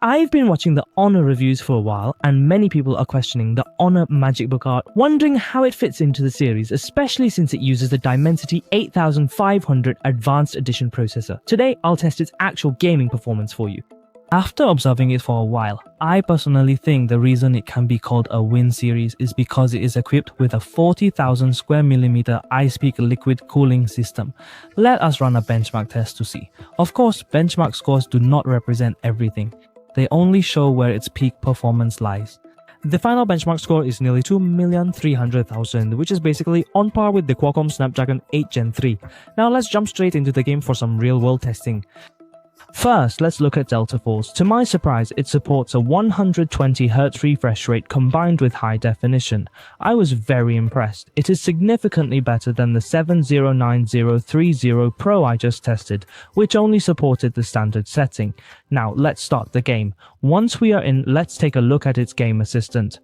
I've been watching the Honor reviews for a while, and many people are questioning the Honor Magic Book Art, wondering how it fits into the series, especially since it uses the Dimensity 8500 Advanced Edition processor. Today, I'll test its actual gaming performance for you. After observing it for a while, I personally think the reason it can be called a win series is because it is equipped with a 40,000 square millimeter iSpeak liquid cooling system. Let us run a benchmark test to see. Of course, benchmark scores do not represent everything. They only show where its peak performance lies. The final benchmark score is nearly 2,300,000, which is basically on par with the Qualcomm Snapdragon 8 Gen 3. Now let's jump straight into the game for some real-world testing. First, let's look at Delta Force. To my surprise, it supports a 120Hz refresh rate combined with high definition. I was very impressed. It is significantly better than the 709030 Pro I just tested, which only supported the standard setting. Now, let's start the game. Once we are in, let's take a look at its game assistant.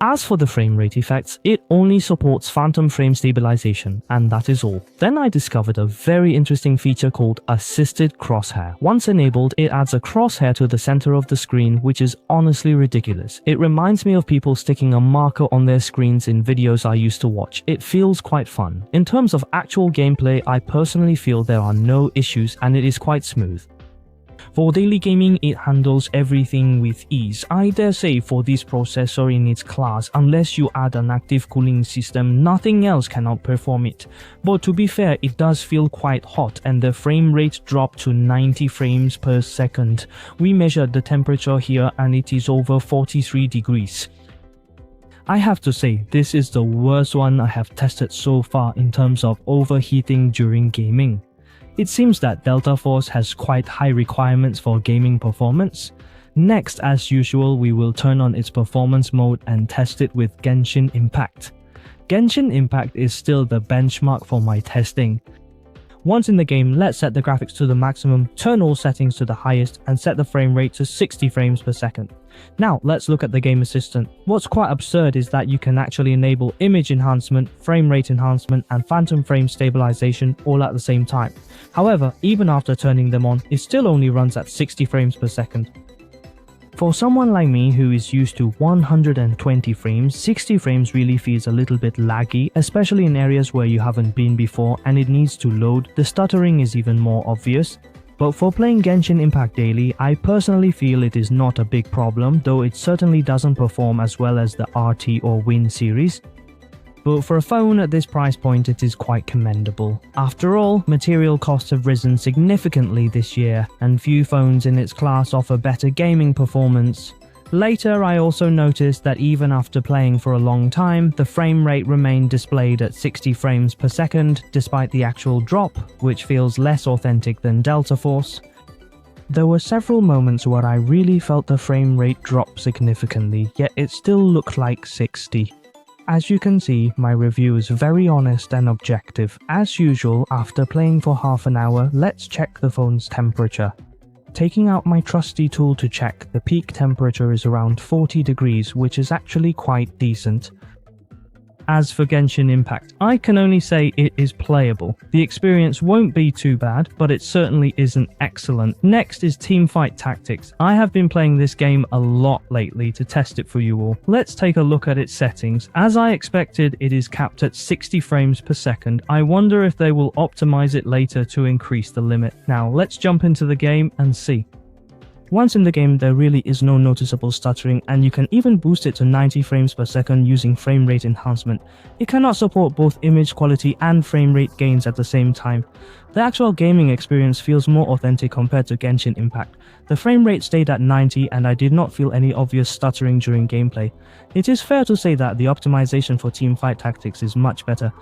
As for the frame rate effects, it only supports phantom frame stabilization, and that is all. Then I discovered a very interesting feature called Assisted Crosshair. Once enabled, it adds a crosshair to the center of the screen, which is honestly ridiculous. It reminds me of people sticking a marker on their screens in videos I used to watch. It feels quite fun. In terms of actual gameplay, I personally feel there are no issues and it is quite smooth. For daily gaming, it handles everything with ease. I dare say for this processor in its class, unless you add an active cooling system, nothing else can outperform it. But to be fair, it does feel quite hot and the frame rate dropped to 90 frames per second. We measured the temperature here and it is over 43 degrees. I have to say, this is the worst one I have tested so far in terms of overheating during gaming. It seems that Delta Force has quite high requirements for gaming performance. Next, as usual, we will turn on its performance mode and test it with Genshin Impact. Genshin Impact is still the benchmark for my testing. Once in the game, let's set the graphics to the maximum, turn all settings to the highest, and set the frame rate to 60 frames per second. Now, let's look at the game assistant. What's quite absurd is that you can actually enable image enhancement, frame rate enhancement, and phantom frame stabilization all at the same time. However, even after turning them on, it still only runs at 60 frames per second. For someone like me who is used to 120 frames, 60 frames really feels a little bit laggy, especially in areas where you haven't been before and it needs to load. The stuttering is even more obvious. But for playing Genshin Impact daily, I personally feel it is not a big problem, though it certainly doesn't perform as well as the RT or Win series. But for a phone at this price point, it is quite commendable. After all, material costs have risen significantly this year, and few phones in its class offer better gaming performance. Later, I also noticed that even after playing for a long time, the frame rate remained displayed at 60 frames per second, despite the actual drop, which feels less authentic than Delta Force. There were several moments where I really felt the frame rate drop significantly, yet it still looked like 60. As you can see, my review is very honest and objective. As usual, after playing for half an hour, let's check the phone's temperature. Taking out my trusty tool to check, the peak temperature is around 40 degrees, which is actually quite decent. As for Genshin Impact, I can only say it is playable. The experience won't be too bad, but it certainly isn't excellent. Next is Teamfight Tactics. I have been playing this game a lot lately to test it for you all. Let's take a look at its settings. As I expected, it is capped at 60 frames per second. I wonder if they will optimize it later to increase the limit. Now let's jump into the game and see. Once in the game, there really is no noticeable stuttering, and you can even boost it to 90 frames per second using frame rate enhancement. It cannot support both image quality and frame rate gains at the same time. The actual gaming experience feels more authentic compared to Genshin Impact. The frame rate stayed at 90 and I did not feel any obvious stuttering during gameplay. It is fair to say that the optimization for Teamfight Tactics is much better.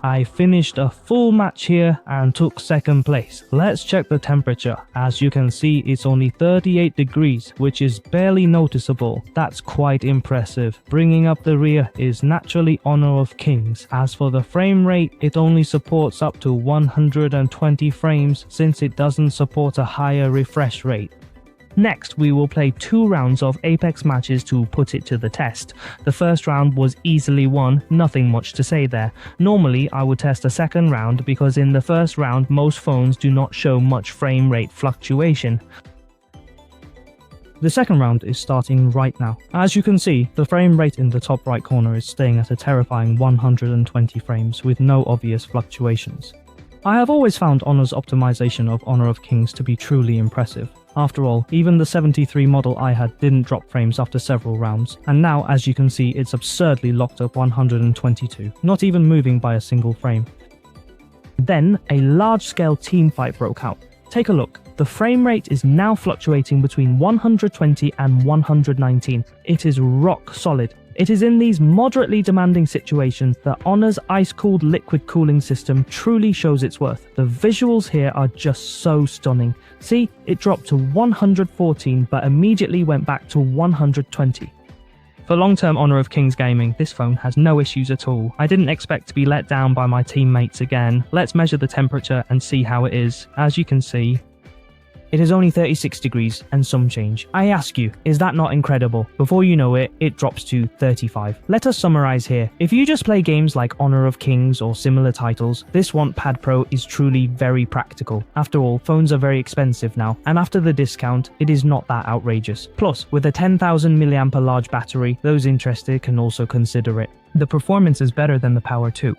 I finished a full match here and took second place. Let's check the temperature. As you can see, it's only 38 degrees, which is barely noticeable. That's quite impressive. Bringing up the rear is naturally Honor of Kings. As for the frame rate, it only supports up to 120 frames since it doesn't support a higher refresh rate. Next, we will play 2 rounds of Apex matches to put it to the test. The first round was easily won, nothing much to say there. Normally, I would test a second round because in the first round, most phones do not show much frame rate fluctuation. The second round is starting right now. As you can see, the frame rate in the top right corner is staying at a terrifying 120 frames with no obvious fluctuations. I have always found Honor's optimization of Honor of Kings to be truly impressive. After all, even the 73 model I had didn't drop frames after several rounds, and now as you can see it's absurdly locked up 122, not even moving by a single frame. Then a large-scale teamfight broke out. Take a look. The frame rate is now fluctuating between 120 and 119. It is rock solid. It is in these moderately demanding situations that Honor's ice-cooled liquid cooling system truly shows its worth. The visuals here are just so stunning. See, it dropped to 114 but immediately went back to 120. For long-term Honor of Kings gaming, this phone has no issues at all. I didn't expect to be let down by my teammates again. Let's measure the temperature and see how it is. As you can see, it is only 36 degrees and some change. I ask you, is that not incredible? Before you know it, it drops to 35. Let us summarize here. If you just play games like Honor of Kings or similar titles, this Want Pad Pro is truly very practical. After all, phones are very expensive now, and after the discount, it is not that outrageous. Plus, with a 10,000 mAh large battery, those interested can also consider it. The performance is better than the Power 2.